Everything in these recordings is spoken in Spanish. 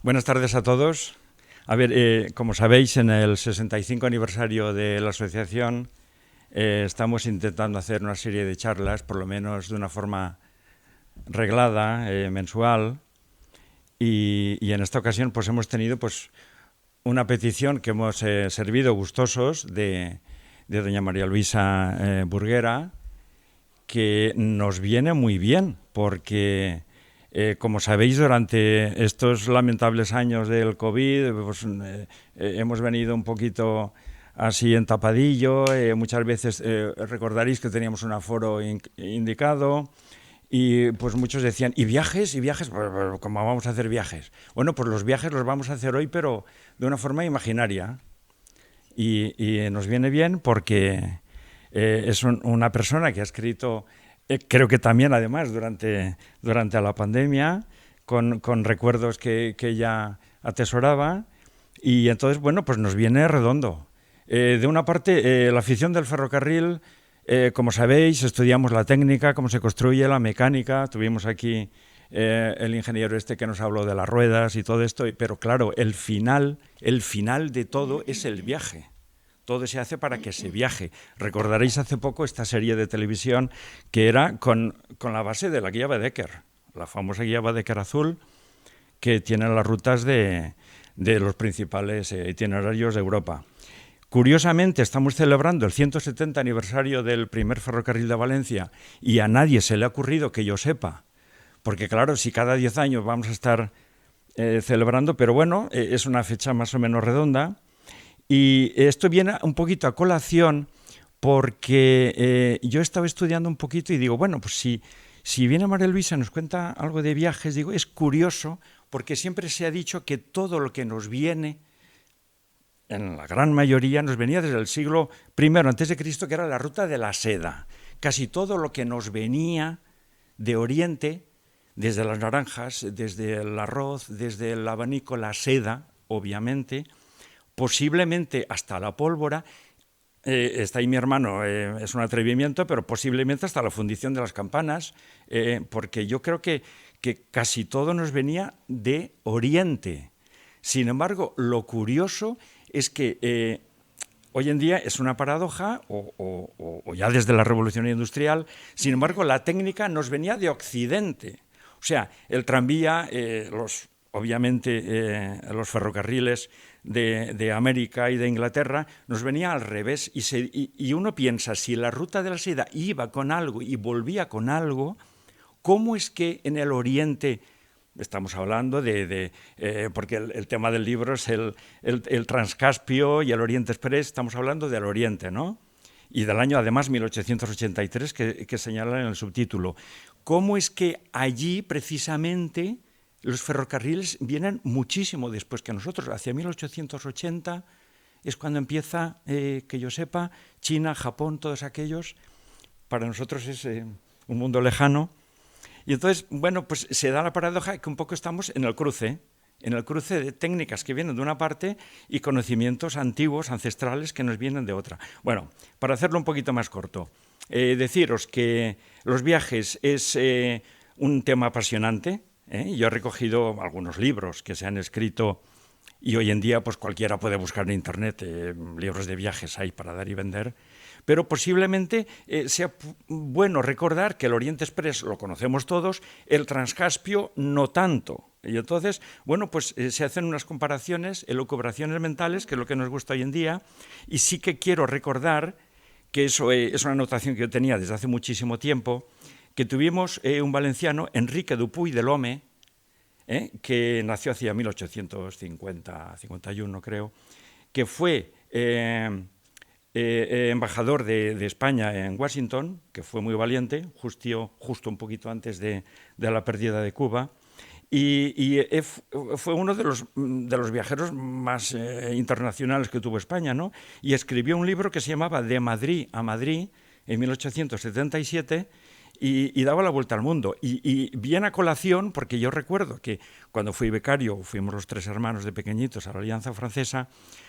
Buenas tardes a todos. A ver, como sabéis, en el 65 aniversario de la asociación estamos intentando hacer una serie de charlas, por lo menos de una forma reglada, mensual, y en esta ocasión pues hemos tenido pues una petición que hemos servido gustosos de doña María Luisa Burguera, que nos viene muy bien, porque como sabéis, durante estos lamentables años del COVID, pues, hemos venido un poquito así en tapadillo. Muchas veces recordaréis que teníamos un aforo indicado y pues muchos decían, ¿y viajes? ¿Y viajes? Pues, ¿cómo vamos a hacer viajes? Bueno, pues los viajes los vamos a hacer hoy, pero de una forma imaginaria. Y nos viene bien porque es una persona que ha escrito, creo que también además durante la pandemia, con recuerdos que ella atesoraba, y entonces, bueno, pues nos viene redondo. De una parte, la afición del ferrocarril, como sabéis, estudiamos la técnica, cómo se construye, la mecánica, tuvimos aquí el ingeniero este que nos habló de las ruedas y todo esto, pero claro, el final de todo es el viaje. Todo se hace para que se viaje. Recordaréis hace poco esta serie de televisión que era con la base de la guía Baedeker, la famosa guía Baedeker azul, que tiene las rutas de los principales itinerarios de Europa. Curiosamente, estamos celebrando el 170 aniversario del primer ferrocarril de Valencia y a nadie se le ha ocurrido que yo sepa, porque claro, si cada 10 años vamos a estar celebrando, pero bueno, es una fecha más o menos redonda. Y esto viene un poquito a colación porque yo estaba estudiando un poquito y digo, bueno, pues si viene María Luisa y nos cuenta algo de viajes, digo, es curioso porque siempre se ha dicho que todo lo que nos viene, en la gran mayoría, nos venía desde el siglo I antes de Cristo, que era la ruta de la seda. Casi todo lo que nos venía de Oriente, desde las naranjas, desde el arroz, desde el abanico, la seda, obviamente, posiblemente hasta la pólvora, está ahí mi hermano, es un atrevimiento, pero posiblemente hasta la fundición de las campanas, porque yo creo que casi todo nos venía de Oriente. Sin embargo, lo curioso es que hoy en día es una paradoja, o ya desde la Revolución Industrial, sin embargo, la técnica nos venía de Occidente. O sea, el tranvía, obviamente los ferrocarriles de América y de Inglaterra, nos venía al revés y uno piensa, si la ruta de la seda iba con algo y volvía con algo, ¿cómo es que en el Oriente, estamos hablando porque el tema del libro es el Transcaspio y el Oriente Express, estamos hablando del Oriente, ¿no? Y del año, además, 1883, que señala en el subtítulo. ¿Cómo es que allí, precisamente, los ferrocarriles vienen muchísimo después que nosotros? Hacia 1880 es cuando empieza, que yo sepa, China, Japón, todos aquellos. Para nosotros es un mundo lejano. Y entonces, bueno, pues se da la paradoja que un poco estamos en el cruce de técnicas que vienen de una parte y conocimientos antiguos, ancestrales, que nos vienen de otra. Bueno, para hacerlo un poquito más corto, deciros que los viajes es un tema apasionante. Yo he recogido algunos libros que se han escrito y hoy en día pues cualquiera puede buscar en internet libros de viajes hay para dar y vender, pero posiblemente sea bueno recordar que el Oriente Express lo conocemos todos, el Transcaspio no tanto. Y entonces, bueno, pues se hacen unas comparaciones, elucubraciones mentales, que es lo que nos gusta hoy en día, y sí que quiero recordar que eso es una anotación que yo tenía desde hace muchísimo tiempo, que tuvimos un valenciano, Enrique Dupuy de Lome, que nació hacia 1850-51, creo, que fue embajador de España en Washington, que fue muy valiente, justo un poquito antes de la pérdida de Cuba, y fue uno de los viajeros más internacionales que tuvo España, ¿no? Y escribió un libro que se llamaba De Madrid a Madrid, en 1877, y daba la vuelta al mundo. Y viene a colación, porque yo recuerdo que cuando fui becario, fuimos los 3 hermanos de pequeñitos a la Alianza Francesa,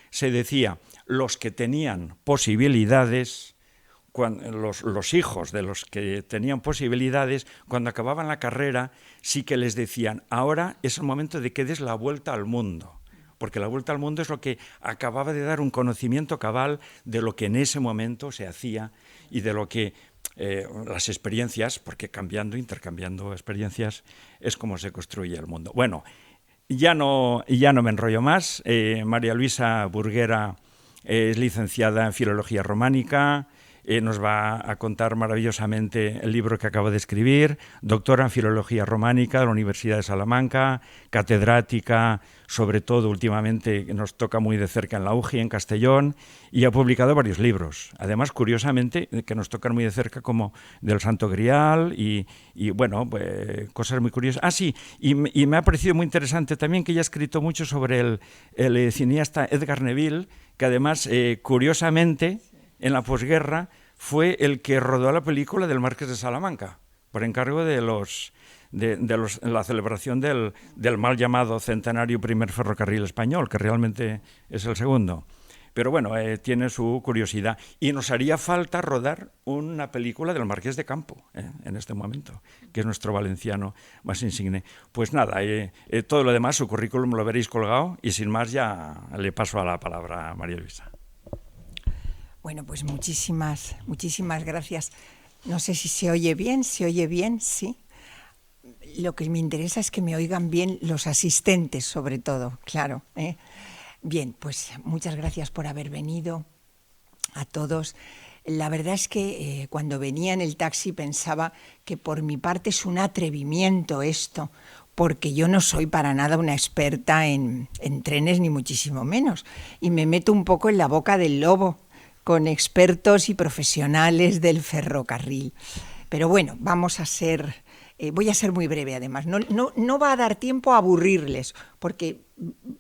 se decía, los que tenían posibilidades, los hijos de los que tenían posibilidades, cuando acababan la carrera, sí que les decían, ahora es el momento de que des la vuelta al mundo, porque la vuelta al mundo es lo que acababa de dar un conocimiento cabal de lo que en ese momento se hacía y de lo que las experiencias, porque intercambiando experiencias, es como se construye el mundo. Bueno, ya no me enrollo más. María Luisa Burguera es licenciada en Filología Románica, nos va a contar maravillosamente el libro que acaba de escribir, doctora en Filología Románica de la Universidad de Salamanca, catedrática, sobre todo últimamente nos toca muy de cerca en la UGI, en Castellón, y ha publicado varios libros. Además, curiosamente, que nos tocan muy de cerca como del Santo Grial y bueno, pues, cosas muy curiosas. Ah, sí, y me ha parecido muy interesante también que ella ha escrito mucho sobre el cineasta Edgar Neville, que además, curiosamente, en la posguerra fue el que rodó la película del Marqués de Salamanca, por encargo de la celebración del mal llamado centenario primer ferrocarril español, que realmente es el segundo. Pero bueno, tiene su curiosidad. Y nos haría falta rodar una película del Marqués de Campo, en este momento, que es nuestro valenciano más insigne. Pues nada, todo lo demás, su currículum lo veréis colgado y sin más ya le paso a la palabra a María Luisa. Bueno, pues muchísimas gracias. No sé si se oye bien, sí. Lo que me interesa es que me oigan bien los asistentes, sobre todo, claro. Bien, pues muchas gracias por haber venido a todos. La verdad es que cuando venía en el taxi pensaba que por mi parte es un atrevimiento esto, porque yo no soy para nada una experta en trenes, ni muchísimo menos, y me meto un poco en la boca del lobo, con expertos y profesionales del ferrocarril. Pero bueno, voy a ser muy breve además. No va a dar tiempo a aburrirles, porque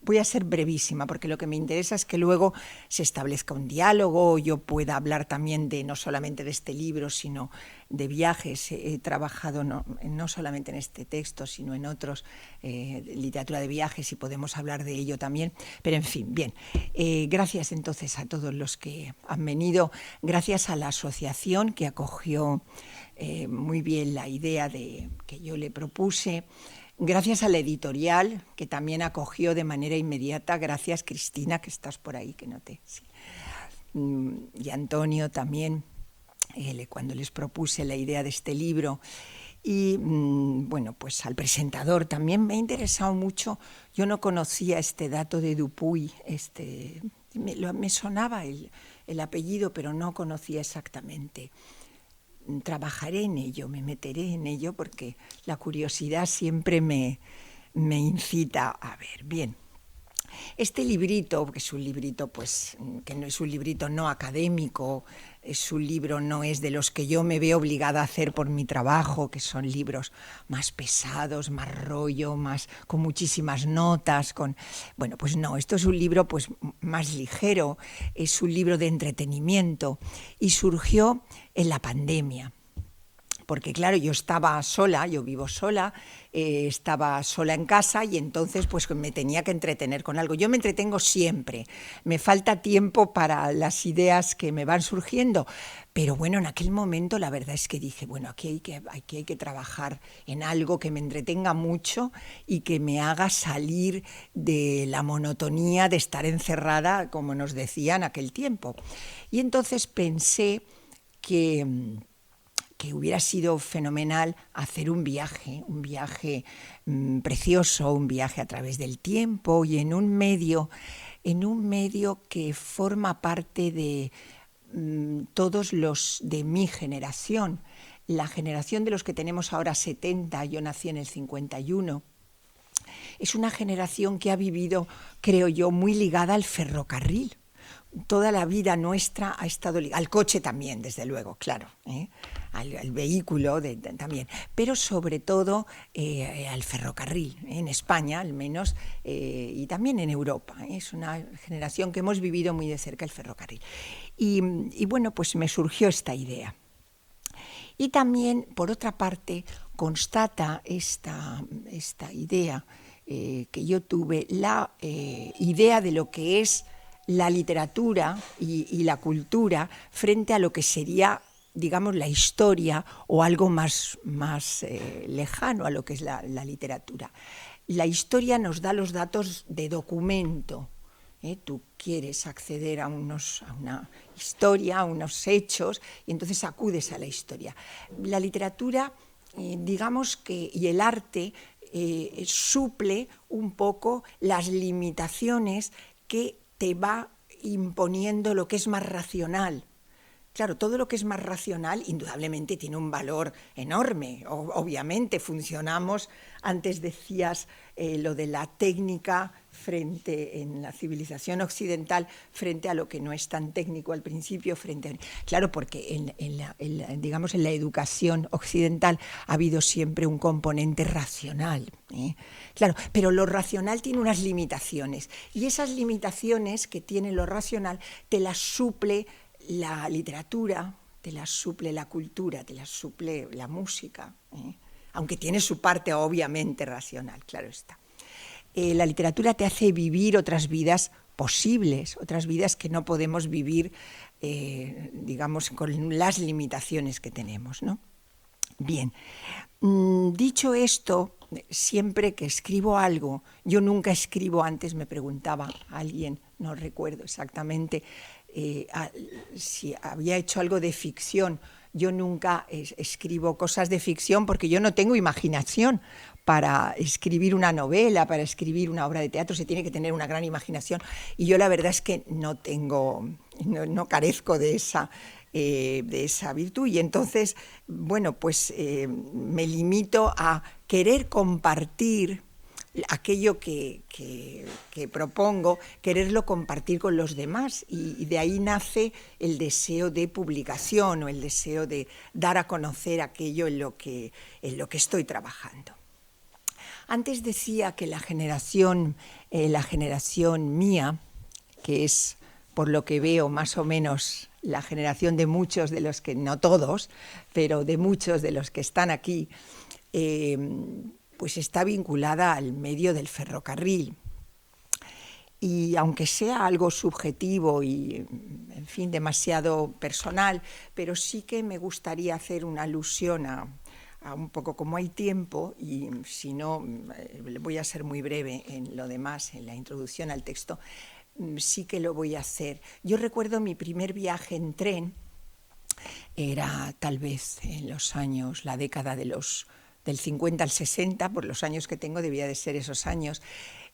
voy a ser brevísima, porque lo que me interesa es que luego se establezca un diálogo, yo pueda hablar también no solamente de este libro, sino de viajes. He trabajado no solamente en este texto, sino en otros, literatura de viajes, y podemos hablar de ello también. Pero en fin, bien. Gracias entonces a todos los que han venido, gracias a la asociación que acogió muy bien la idea que yo le propuse. Gracias a la editorial, que también acogió de manera inmediata. Gracias, Cristina, que estás por ahí, que noté. Sí. Y Antonio también, cuando les propuse la idea de este libro. Y bueno, pues al presentador también me ha interesado mucho. Yo no conocía este dato de Dupuy, me sonaba el apellido, pero no conocía exactamente. Trabajaré en ello, me meteré en ello, porque la curiosidad siempre me incita a ver. Bien, este librito, que es un librito, pues, que no es un librito no académico, es un libro, no es de los que yo me veo obligada a hacer por mi trabajo, que son libros más pesados, más rollo, con muchísimas notas, bueno, pues no, esto es un libro pues más ligero, es un libro de entretenimiento, y surgió en la pandemia. Porque claro, yo estaba sola, yo vivo sola, estaba sola en casa, y entonces pues me tenía que entretener con algo. Yo me entretengo siempre, me falta tiempo para las ideas que me van surgiendo, pero bueno, en aquel momento la verdad es que dije, bueno, aquí hay que trabajar en algo que me entretenga mucho y que me haga salir de la monotonía de estar encerrada, como nos decían aquel tiempo. Y entonces pensé que hubiera sido fenomenal hacer un viaje precioso, un viaje a través del tiempo, y en un medio que forma parte de todos los de mi generación, la generación de los que tenemos ahora 70, yo nací en el 51, es una generación que ha vivido, creo yo, muy ligada al ferrocarril. Toda la vida nuestra ha estado ligada, al coche también, desde luego, claro, al vehículo también, pero sobre todo al ferrocarril, en España al menos, y también en Europa. Es una generación que hemos vivido muy de cerca el ferrocarril. Y bueno, pues me surgió esta idea. Y también, por otra parte, constata esta idea que yo tuve, la idea de lo que es la literatura y la cultura frente a lo que sería digamos, la historia o algo más lejano a lo que es la literatura. La historia nos da los datos de documento. Tú quieres acceder a una historia, a unos hechos, y entonces acudes a la historia. La literatura, digamos que, y el arte, suple un poco las limitaciones que te va imponiendo lo que es más racional. Claro, todo lo que es más racional indudablemente tiene un valor enorme. Obviamente funcionamos, antes decías lo de la técnica en la civilización occidental frente a lo que no es tan técnico al principio. Claro, porque digamos, en la educación occidental ha habido siempre un componente racional. Claro, pero lo racional tiene unas limitaciones, y esas limitaciones que tiene lo racional te las suple la literatura, te la suple la cultura, te la suple la música, aunque tiene su parte obviamente racional, claro está. La literatura te hace vivir otras vidas posibles, otras vidas que no podemos vivir, digamos, con las limitaciones que tenemos, ¿no? Bien, dicho esto, siempre que escribo algo, yo nunca escribo, antes me preguntaba alguien, no recuerdo exactamente, si había hecho algo de ficción. Yo nunca escribo cosas de ficción porque yo no tengo imaginación para escribir una novela, para escribir una obra de teatro. Se tiene que tener una gran imaginación, y yo la verdad es que no carezco de esa virtud, y entonces, bueno, pues me limito a querer compartir aquello que propongo, quererlo compartir con los demás, y de ahí nace el deseo de publicación o el deseo de dar a conocer aquello en lo que estoy trabajando. Antes decía que la generación mía, que es, por lo que veo, más o menos la generación de muchos de los que, no todos, pero de muchos de los que están aquí, pues está vinculada al medio del ferrocarril. Y aunque sea algo subjetivo y, en fin, demasiado personal, pero sí que me gustaría hacer una alusión a un poco, como hay tiempo, y si no, voy a ser muy breve en lo demás, en la introducción al texto, sí que lo voy a hacer. Yo recuerdo mi primer viaje en tren, era tal vez en los años, la década del 50 al 60, por los años que tengo debía de ser esos años,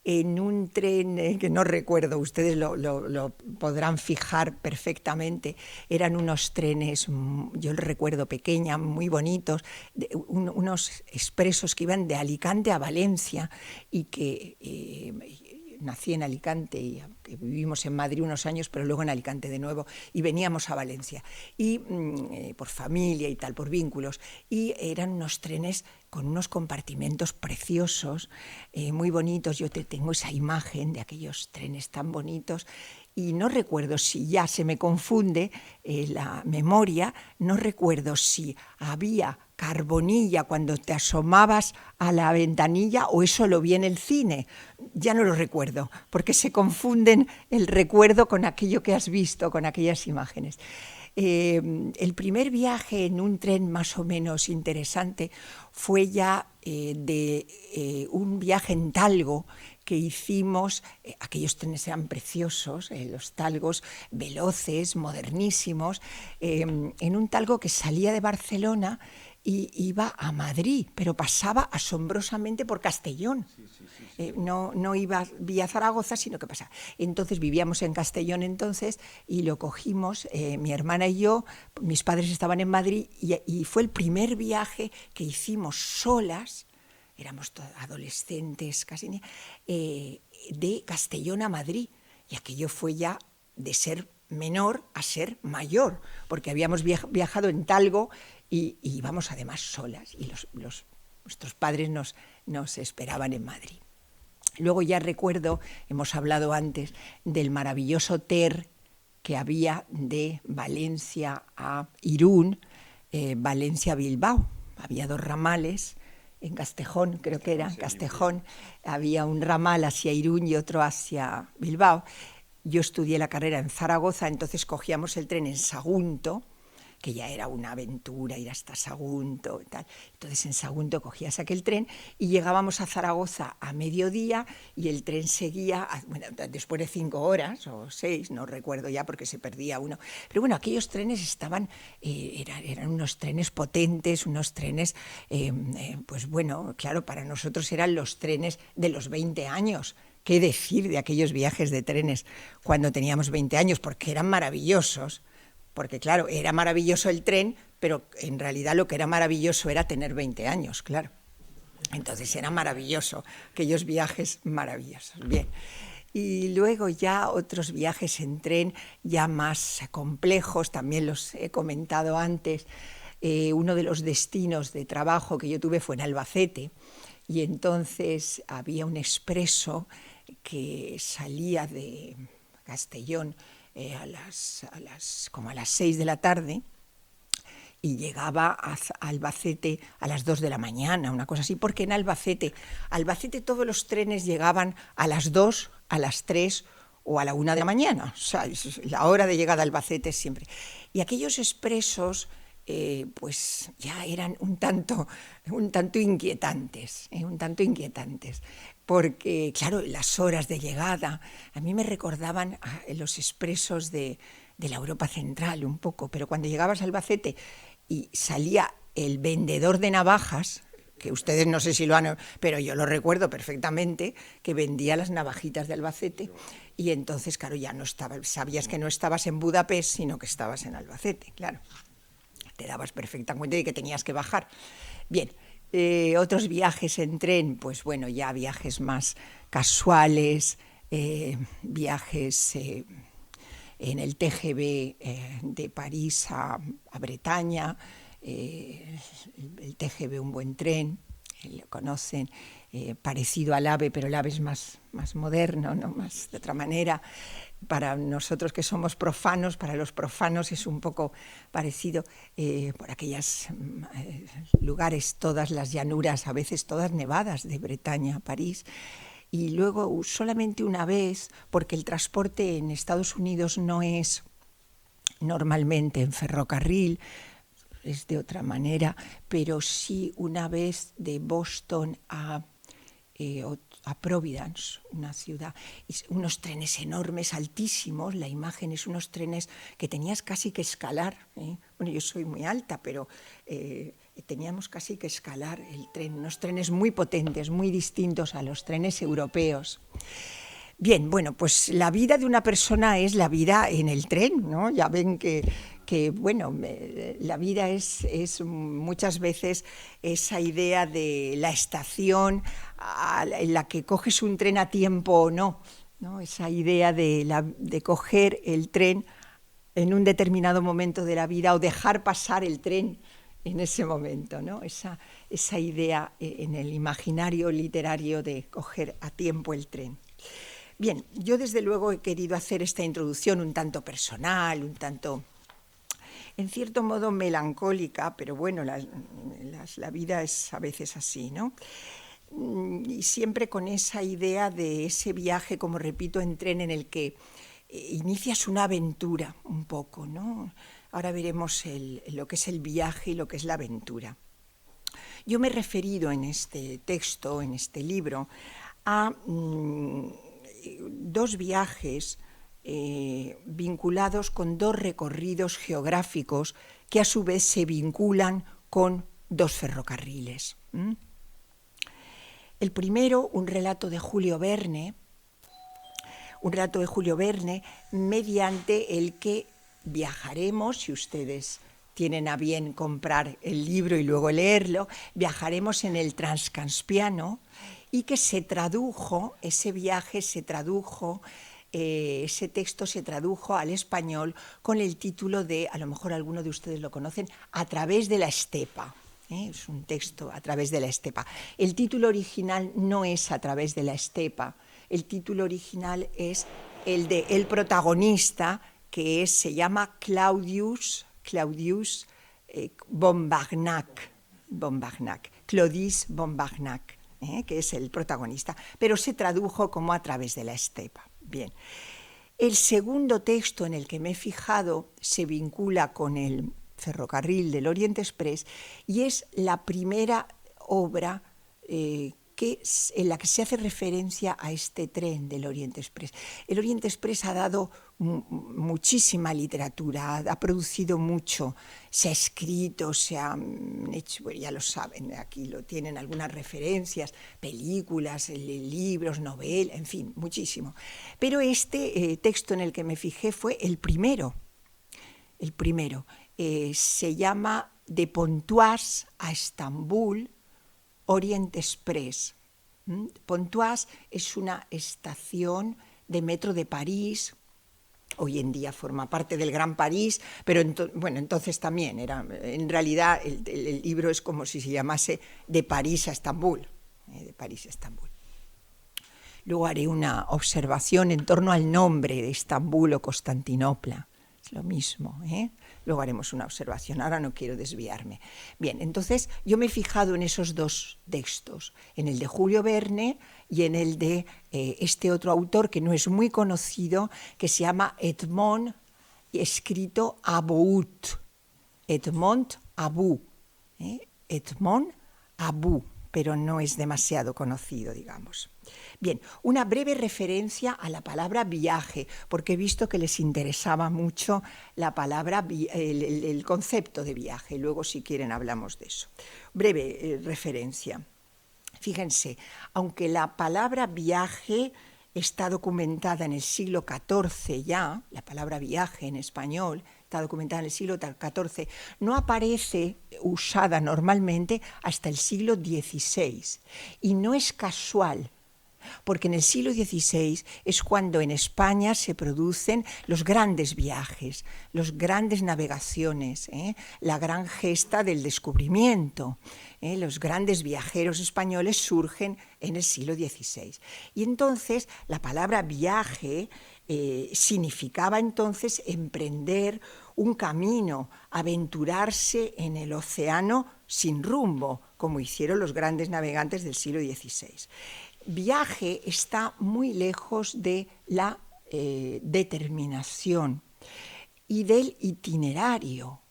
en un tren que no recuerdo, ustedes lo podrán fijar perfectamente. Eran unos trenes, yo lo recuerdo, pequeños, muy bonitos, unos expresos que iban de Alicante a Valencia, y que nací en Alicante y vivimos en Madrid unos años, pero luego en Alicante de nuevo, y veníamos a Valencia, y por familia y tal, por vínculos, y eran unos trenes con unos compartimentos preciosos, muy bonitos. Yo tengo esa imagen de aquellos trenes tan bonitos, y no recuerdo si ya se me confunde la memoria, no recuerdo si había carbonilla cuando te asomabas a la ventanilla o eso lo vi en el cine. Ya no lo recuerdo, porque se confunden el recuerdo con aquello que has visto, con aquellas imágenes. El primer viaje en un tren más o menos interesante fue ya de un viaje en Talgo que hicimos. Aquellos trenes eran preciosos, los Talgos, veloces, modernísimos, en un Talgo que salía de Barcelona y iba a Madrid, pero pasaba asombrosamente por Castellón. No iba vía Zaragoza, sino que pasaba. Entonces vivíamos en Castellón entonces, y lo cogimos, mi hermana y yo. Mis padres estaban en Madrid, y fue el primer viaje que hicimos solas, éramos adolescentes casi, de Castellón a Madrid, y aquello fue ya de ser menor a ser mayor, porque habíamos viajado en Talgo y íbamos además solas, y nuestros padres nos esperaban en Madrid. Luego ya recuerdo, hemos hablado antes, del maravilloso TER que había de Valencia a Irún, Valencia-Bilbao. Había 2 ramales, en Castejón, creo que era, Castejón, había un ramal hacia Irún y otro hacia Bilbao. Yo estudié la carrera en Zaragoza, entonces cogíamos el tren en Sagunto, que ya era una aventura ir hasta Sagunto y tal. Entonces en Sagunto cogías aquel tren y llegábamos a Zaragoza a mediodía y el tren seguía, bueno, después de 5 horas o 6, no recuerdo ya porque se perdía uno. Pero bueno, aquellos trenes estaban, eran unos trenes potentes, unos trenes, pues bueno, claro, para nosotros eran los trenes de los 20 años. ¿Qué decir de aquellos viajes de trenes cuando teníamos 20 años? Porque eran maravillosos. Porque claro, era maravilloso el tren, pero en realidad lo que era maravilloso era tener 20 años, claro. Entonces era maravilloso, aquellos viajes maravillosos. Bien. Y luego ya otros viajes en tren ya más complejos, también los he comentado antes. Uno de los destinos de trabajo que yo tuve fue en Albacete, y entonces había un expreso que salía de Castellón como a las 6 de la tarde y llegaba a Albacete a las 2 de la mañana, una cosa así, porque en Albacete todos los trenes llegaban a las 2, a las 3 o a la 1 de la mañana, o sea, la hora de llegada a Albacete siempre. Y aquellos expresos pues ya eran un tanto inquietantes, porque claro, las horas de llegada a mí me recordaban a los expresos de la Europa Central un poco, pero cuando llegabas a Albacete y salía el vendedor de navajas, que ustedes no sé si lo han, pero yo lo recuerdo perfectamente, que vendía las navajitas de Albacete, y entonces claro, ya no sabías que no estabas en Budapest, sino que estabas en Albacete, claro. Te dabas perfecta cuenta de que tenías que bajar. Bien, otros viajes en tren, pues bueno, ya viajes más casuales, viajes en el TGV de París a Bretaña, el TGV Un Buen Tren, lo conocen, parecido al AVE, pero el AVE es más moderno, ¿no? Más de otra manera. Para nosotros que somos profanos, para los profanos es un poco parecido, por aquellos lugares, todas las llanuras, a veces todas nevadas de Bretaña a París. Y luego solamente una vez, porque el transporte en Estados Unidos no es normalmente en ferrocarril, es de otra manera, pero sí una vez de Boston a Providence, una ciudad, unos trenes enormes, altísimos, la imagen es unos trenes que tenías casi que escalar, Bueno, yo soy muy alta, pero teníamos casi que escalar el tren, unos trenes muy potentes, muy distintos a los trenes europeos. Bien, bueno, pues la vida de una persona es la vida en el tren, ¿no? Ya ven que bueno, la vida es muchas veces esa idea de la estación en la que coges un tren a tiempo o no, ¿no? Esa idea de coger el tren en un determinado momento de la vida o dejar pasar el tren en ese momento, ¿no? Esa idea en el imaginario literario de coger a tiempo el tren. Bien, yo desde luego he querido hacer esta introducción un tanto personal, un tanto, en cierto modo, melancólica, pero bueno, la vida es a veces así, ¿no? Y siempre con esa idea de ese viaje, como repito, en tren en el que inicias una aventura un poco, ¿no? Ahora veremos lo que es el viaje y lo que es la aventura. Yo me he referido en este texto, en este libro, a dos viajes vinculados con dos recorridos geográficos que a su vez se vinculan con dos ferrocarriles. El primero, un relato de Julio Verne, mediante el que viajaremos, si ustedes tienen a bien comprar el libro y luego leerlo, viajaremos en el Transcaspiano, y que ese texto se tradujo al español con el título de, a lo mejor alguno de ustedes lo conocen, A través de la estepa. Es un texto a través de la estepa. El título original no es A través de la estepa, el título original es el de el protagonista, que se llama Claudius Bombagnac, Claudius Bombagnac, que es el protagonista, pero se tradujo como A través de la estepa. Bien. El segundo texto en el que me he fijado se vincula con el ferrocarril del Orient Express, y es la primera obra en la que se hace referencia a este tren del Orient Express. El Orient Express ha dado muchísima literatura, ha producido mucho, se ha escrito, se ha hecho, bueno, ya lo saben, aquí lo tienen algunas referencias, películas, libros, novelas, en fin, muchísimo. Pero este texto en el que me fijé fue el primero. Se llama De Pontoise a Estambul, Orient Express. Pontoise es una estación de metro de París. Hoy en día forma parte del Gran París, pero entonces también era, en realidad el libro es como si se llamase De París a Estambul, de París a Estambul. Luego haré una observación en torno al nombre de Estambul o Constantinopla. Es lo mismo, Luego haremos una observación, ahora no quiero desviarme. Bien, entonces yo me he fijado en esos dos textos, en el de Julio Verne y en el de este otro autor que no es muy conocido, que se llama Edmond, escrito About, Edmond About, Edmond About, pero no es demasiado conocido, digamos. Bien, una breve referencia a la palabra viaje, porque he visto que les interesaba mucho la palabra, el concepto de viaje. Luego, si quieren, hablamos de eso. Breve referencia. Fíjense, aunque la palabra viaje está documentada en el siglo XIV ya, la palabra viaje en español está documentada en el siglo XIV, no aparece usada normalmente hasta el siglo XVI. Y no es casual, porque en el siglo XVI es cuando en España se producen los grandes viajes, las grandes navegaciones, la gran gesta del descubrimiento. Los grandes viajeros españoles surgen en el siglo XVI. Y entonces la palabra viaje significaba entonces emprender un camino, aventurarse en el océano sin rumbo, como hicieron los grandes navegantes del siglo XVI. Viaje está muy lejos de la determinación y del itinerario.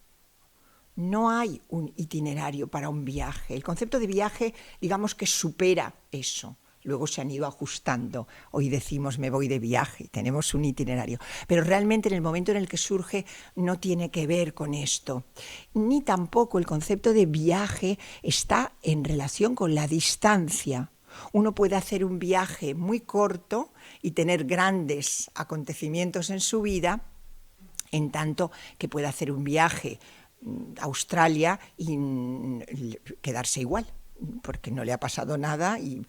No hay un itinerario para un viaje. El concepto de viaje, digamos que supera eso. Luego se han ido ajustando. Hoy decimos me voy de viaje, tenemos un itinerario. Pero realmente en el momento en el que surge no tiene que ver con esto. Ni tampoco el concepto de viaje está en relación con la distancia. Uno puede hacer un viaje muy corto y tener grandes acontecimientos en su vida, en tanto que puede hacer un viaje a Australia y quedarse igual, porque no le ha pasado nada y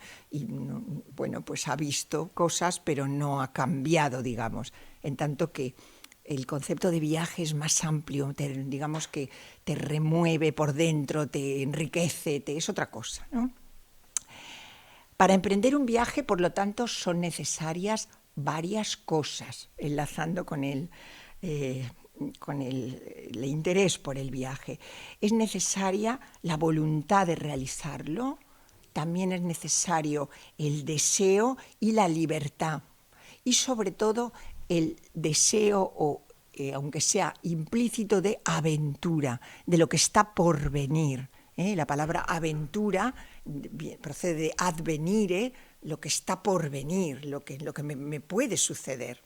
bueno, pues ha visto cosas, pero no ha cambiado, digamos. En tanto que el concepto de viaje es más amplio, digamos que te remueve por dentro, te enriquece, es otra cosa, ¿no? Para emprender un viaje, por lo tanto, son necesarias varias cosas, enlazando con el interés por el viaje. Es necesaria la voluntad de realizarlo, también es necesario el deseo y la libertad, y sobre todo el deseo, aunque sea implícito, de aventura, de lo que está por venir. La palabra aventura procede de advenire, lo que está por venir, lo que me puede suceder.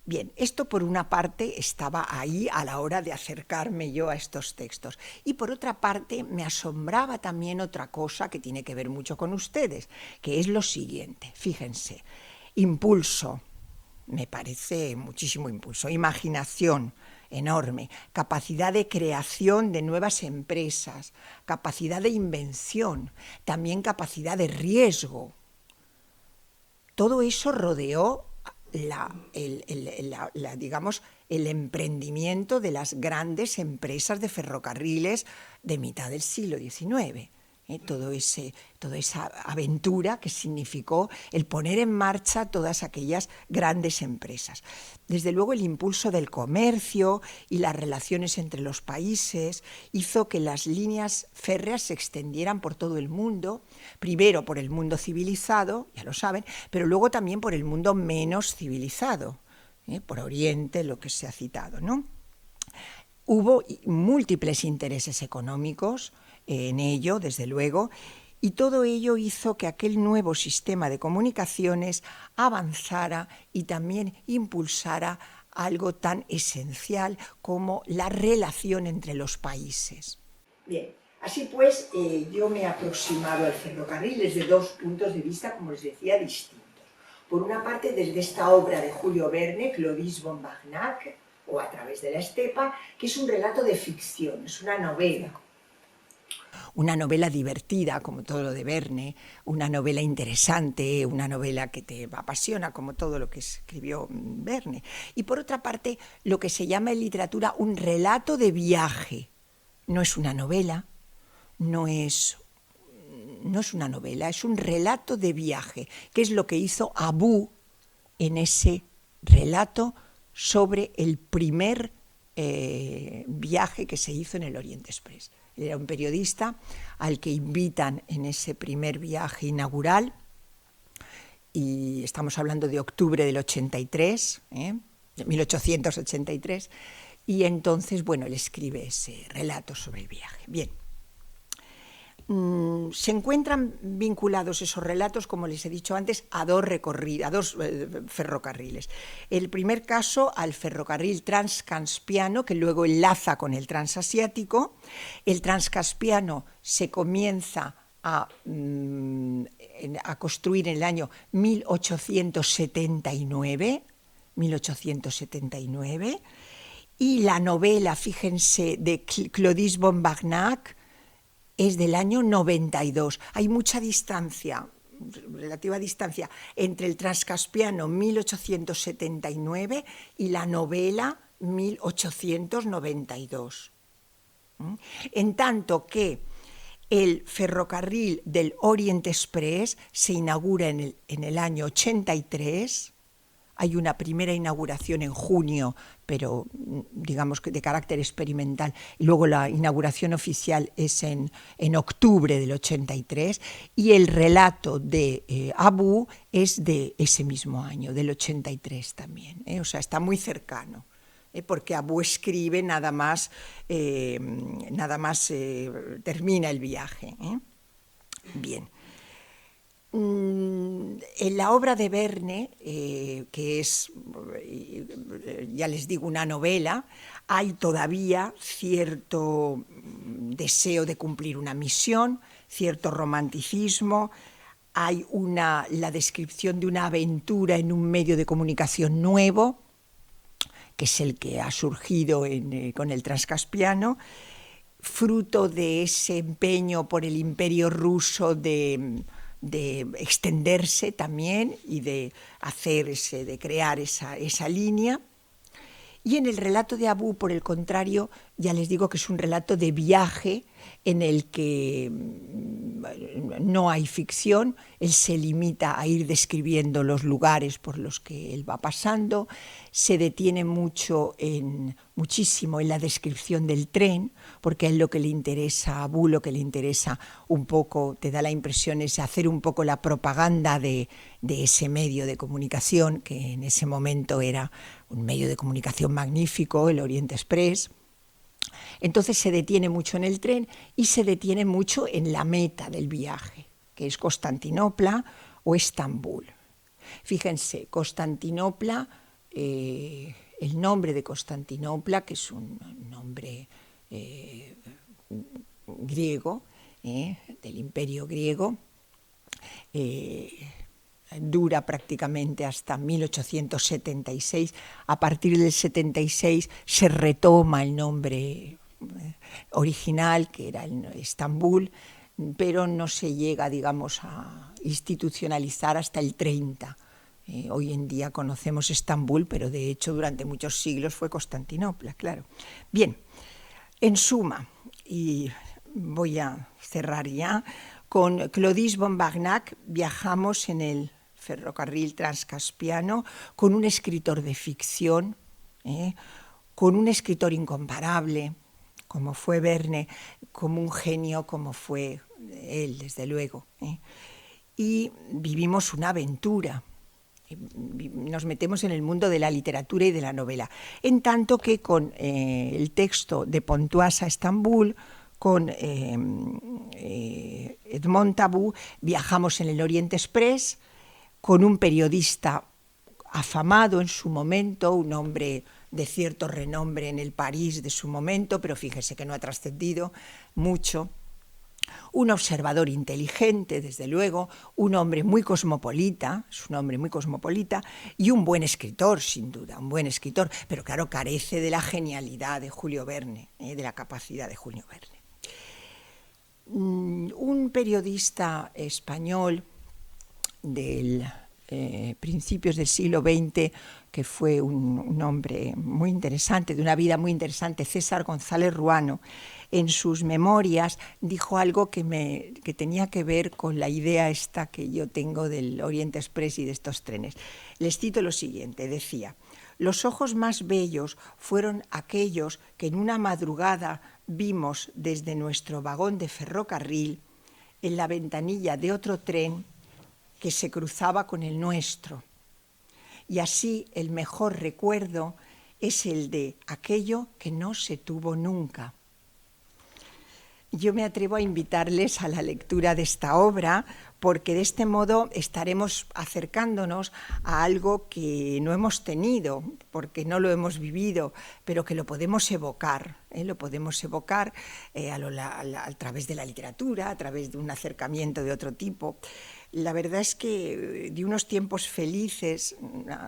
Bien, esto por una parte estaba ahí a la hora de acercarme yo a estos textos. Y por otra parte me asombraba también otra cosa que tiene que ver mucho con ustedes, que es lo siguiente. Fíjense, impulso, me parece muchísimo impulso, imaginación enorme, capacidad de creación de nuevas empresas, capacidad de invención, también capacidad de riesgo. Todo eso rodeó digamos, el emprendimiento de las grandes empresas de ferrocarriles de mitad del siglo XIX. Toda esa aventura que significó el poner en marcha todas aquellas grandes empresas. Desde luego el impulso del comercio y las relaciones entre los países hizo que las líneas férreas se extendieran por todo el mundo, primero por el mundo civilizado, ya lo saben, pero luego también por el mundo menos civilizado, por Oriente, lo que se ha citado, ¿no? Hubo múltiples intereses económicos en ello, desde luego, y todo ello hizo que aquel nuevo sistema de comunicaciones avanzara y también impulsara algo tan esencial como la relación entre los países. Bien, así pues, yo me he aproximado al ferrocarril desde dos puntos de vista, como les decía, distintos. Por una parte, desde esta obra de Julio Verne, Clovis Bombagnac, o A través de la estepa, que es un relato de ficción, es una novela. Una novela divertida, como todo lo de Verne, una novela interesante, una novela que te apasiona, como todo lo que escribió Verne. Y por otra parte, lo que se llama en literatura un relato de viaje. No es una novela, no es una novela, es un relato de viaje, que es lo que hizo Abu en ese relato sobre el primer viaje que se hizo en el Orient Express. Era un periodista al que invitan en ese primer viaje inaugural, y estamos hablando de octubre del 83, de 1883, y entonces, bueno, él escribe ese relato sobre el viaje. Bien. Se encuentran vinculados esos relatos, como les he dicho antes, a dos ferrocarriles. El primer caso al ferrocarril transcaspiano, que luego enlaza con el transasiático. El transcaspiano se comienza a construir en el año 1879, y la novela, fíjense, de Clovis Bombagnac, es del año 92. Hay mucha distancia, relativa distancia, entre el transcaspiano 1879 y la novela 1892. En tanto que el ferrocarril del Orient Express se inaugura en el año 83. Hay una primera inauguración en junio, pero digamos que de carácter experimental, y luego la inauguración oficial es en octubre del 83, y el relato de Abu es de ese mismo año, del 83 también, o sea, está muy cercano, porque Abu escribe nada más termina el viaje. Bien. En la obra de Verne, que es, ya les digo, una novela, hay todavía cierto deseo de cumplir una misión, cierto romanticismo, hay la descripción de una aventura en un medio de comunicación nuevo, que es el que ha surgido con el transcaspiano, fruto de ese empeño por el Imperio ruso de extenderse también y de crear esa línea. Y en el relato de Abu, por el contrario, ya les digo que es un relato de viaje en el que no hay ficción, él se limita a ir describiendo los lugares por los que él va pasando, se detiene muchísimo en la descripción del tren, porque a él lo que le interesa, a Abu lo que le interesa un poco, te da la impresión, es hacer un poco la propaganda de ese medio de comunicación, que en ese momento era un medio de comunicación magnífico, el Orient Express. Entonces se detiene mucho en el tren y se detiene mucho en la meta del viaje, que es Constantinopla o Estambul. Fíjense, Constantinopla, el nombre de Constantinopla, que es un nombre griego, del Imperio griego, dura prácticamente hasta 1876. A partir del 76 se retoma el nombre original, que era Estambul, pero no se llega, digamos, a institucionalizar hasta el 30. Hoy en día conocemos Estambul, pero de hecho durante muchos siglos fue Constantinopla, claro. Bien, en suma, y voy a cerrar ya, con Clovis Bombagnac viajamos en el ferrocarril transcaspiano con un escritor de ficción, con un escritor incomparable, como fue Verne, como un genio, como fue él, desde luego. Y vivimos una aventura Nos metemos en el mundo de la literatura y de la novela. En tanto que con el texto de Pontoise a Estambul, con Edmond Tabou, viajamos en el Oriente Express con un periodista afamado en su momento, un hombre de cierto renombre en el París de su momento, pero fíjese que no ha trascendido mucho. Un observador inteligente, desde luego, un hombre muy cosmopolita, es un hombre muy cosmopolita, y un buen escritor, sin duda, un buen escritor, pero claro, carece de la genialidad de Julio Verne, de la capacidad de Julio Verne. Un periodista español del principios del siglo XX, que fue un hombre muy interesante, de una vida muy interesante, César González Ruano, en sus memorias dijo algo que tenía que ver con la idea esta que yo tengo del Oriente Express y de estos trenes. Les cito lo siguiente, decía: los ojos más bellos fueron aquellos que en una madrugada vimos desde nuestro vagón de ferrocarril en la ventanilla de otro tren que se cruzaba con el nuestro. Y así el mejor recuerdo es el de aquello que no se tuvo nunca. Yo me atrevo a invitarles a la lectura de esta obra porque de este modo estaremos acercándonos a algo que no hemos tenido, porque no lo hemos vivido, pero que lo podemos evocar, a través de la literatura, a través de un acercamiento de otro tipo. La verdad es que de unos tiempos felices,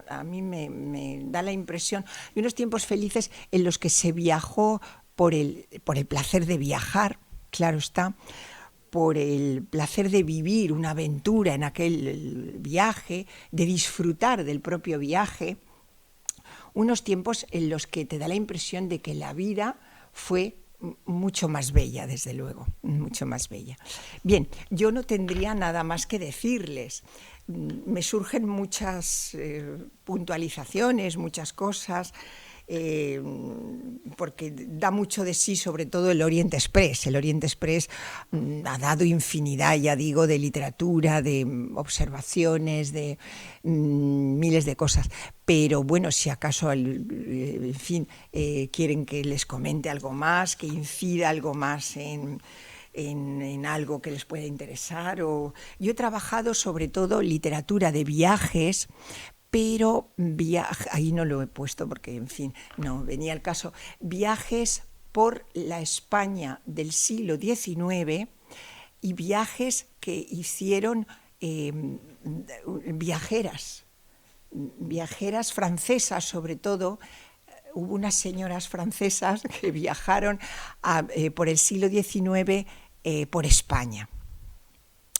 a mí me da la impresión, de unos tiempos felices en los que se viajó por el placer de viajar, claro está, por el placer de vivir una aventura en aquel viaje, de disfrutar del propio viaje, unos tiempos en los que te da la impresión de que la vida fue mucho más bella, desde luego, mucho más bella. Bien, yo no tendría nada más que decirles. Me surgen muchas puntualizaciones, muchas cosas, porque da mucho de sí, sobre todo el Oriente Express. El Oriente Express ha dado infinidad, ya digo, de literatura, de observaciones, de miles de cosas. Pero bueno, si acaso, en fin, quieren que les comente algo más, que incida algo más en algo que les pueda interesar. Yo he trabajado sobre todo literatura de viajes, pero ahí no lo he puesto porque, en fin, no venía el caso. Viajes por la España del siglo XIX y viajes que hicieron viajeras francesas, sobre todo. Hubo unas señoras francesas que viajaron por el siglo XIX por España.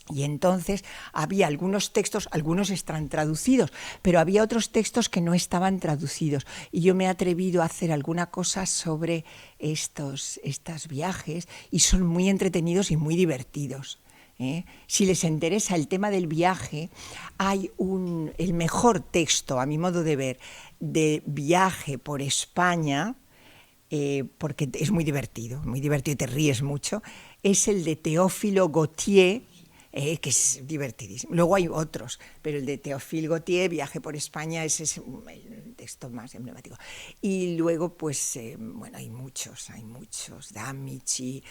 Y entonces había algunos textos, algunos están traducidos, pero había otros textos que no estaban traducidos. Y yo me he atrevido a hacer alguna cosa sobre estos viajes y son muy entretenidos y muy divertidos. Si les interesa el tema del viaje, hay el mejor texto, a mi modo de ver, de viaje por España, porque es muy divertido y te ríes mucho, es el de Théophile Gautier, que es divertidísimo. Luego hay otros, pero el de Théophile Gautier, Viaje por España, ese es el texto más emblemático. Y luego, pues, bueno, hay muchos, D'Amici,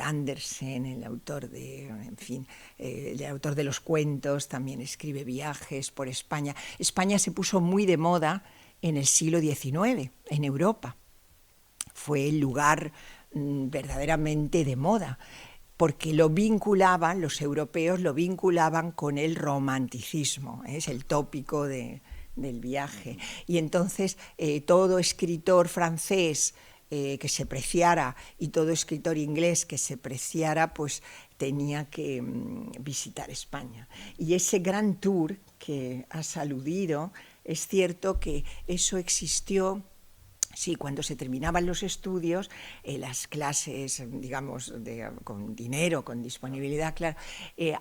Andersen, el autor el autor de los cuentos, también escribe viajes por España. España se puso muy de moda en el siglo XIX, en Europa. Fue el lugar verdaderamente de moda, porque los europeos lo vinculaban con el romanticismo, es el tópico del viaje. Y entonces todo escritor francés que se preciara y todo escritor inglés que se preciara, pues tenía que visitar España. Y ese gran tour que has aludido, es cierto que eso existió. Sí, cuando se terminaban los estudios, las clases, digamos, con dinero, con disponibilidad, claro,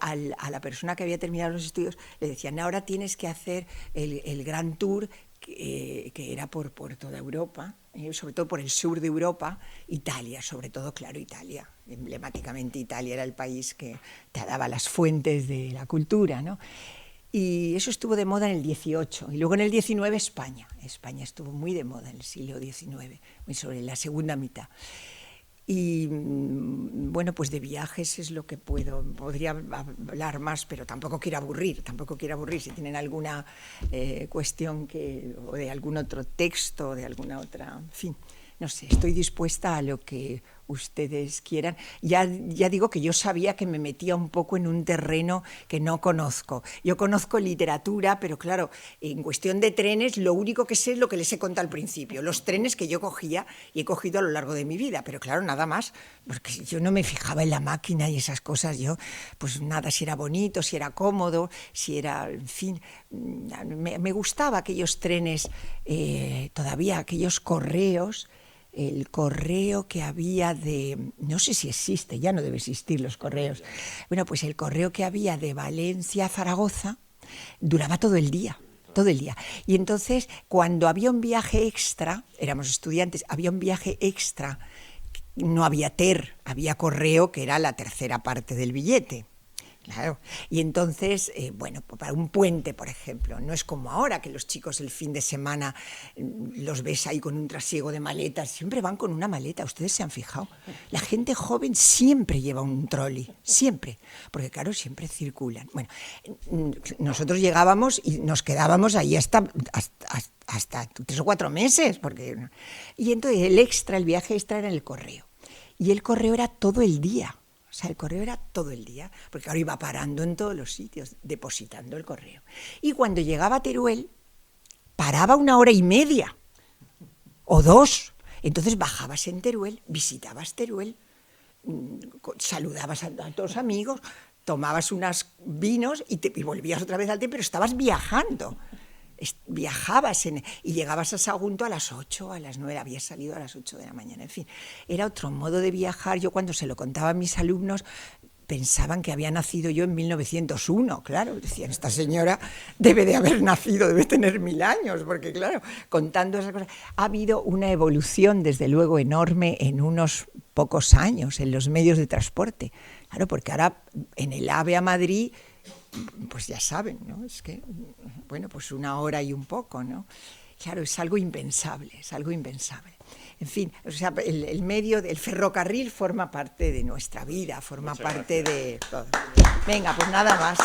a la persona que había terminado los estudios le decían: ahora tienes que hacer el gran tour que era por toda Europa, sobre todo por el sur de Europa, Italia, sobre todo, claro, Italia. Emblemáticamente Italia era el país que te daba las fuentes de la cultura, ¿no? Y eso estuvo de moda en el 18. Y luego en el 19 España. España estuvo muy de moda en el siglo XIX, muy sobre la segunda mitad. Y bueno, pues de viajes es lo que podría hablar más, pero tampoco quiero aburrir, Si tienen alguna cuestión o de algún otro texto, de alguna otra, en fin, no sé, estoy dispuesta a lo que ustedes quieran. Ya digo que yo sabía que me metía un poco en un terreno que no conozco. Yo conozco literatura, pero claro, en cuestión de trenes, lo único que sé es lo que les he contado al principio, los trenes que yo cogía y he cogido a lo largo de mi vida, pero claro, nada más, porque yo no me fijaba en la máquina y esas cosas, yo, pues nada, si era bonito, si era cómodo, si era, en fin, me gustaba aquellos trenes, todavía aquellos correos, el correo que había no sé si existe, ya no debe existir los correos. Bueno, pues el correo que había de Valencia a Zaragoza duraba todo el día. Y entonces, cuando había un viaje extra, éramos estudiantes, había un viaje extra, no había TER, había correo, que era la tercera parte del billete. Claro, y entonces, bueno, para un puente, por ejemplo, no es como ahora que los chicos el fin de semana los ves ahí con un trasiego de maletas, siempre van con una maleta, ustedes se han fijado. La gente joven siempre lleva un trolley, siempre, porque claro, siempre circulan. Bueno, nosotros llegábamos y nos quedábamos ahí hasta 3 o 4 meses, y entonces el viaje extra era el correo, y el correo era todo el día. O sea, el correo era todo el día, porque ahora iba parando en todos los sitios, depositando el correo. Y cuando llegaba a Teruel, paraba 1 hora y media o 2. Entonces bajabas en Teruel, visitabas Teruel, saludabas a tus amigos, tomabas unos vinos y volvías otra vez al tren, pero estabas viajando. Viajabas y llegabas a Sagunto a las 8, a las 9, habías salido a las 8 de la mañana, en fin, era otro modo de viajar. Yo cuando se lo contaba a mis alumnos pensaban que había nacido yo en 1901, claro, decían, esta señora debe de haber nacido, debe tener 1000 años, porque claro, contando esas cosas, ha habido una evolución desde luego enorme en unos pocos años en los medios de transporte, claro, porque ahora en el AVE a Madrid, pues ya saben, ¿no? Es que, bueno, pues 1 hora y un poco, ¿no? Claro, es algo impensable, En fin, o sea, el medio del ferrocarril forma parte de nuestra vida, forma parte de todo. Venga, pues nada más.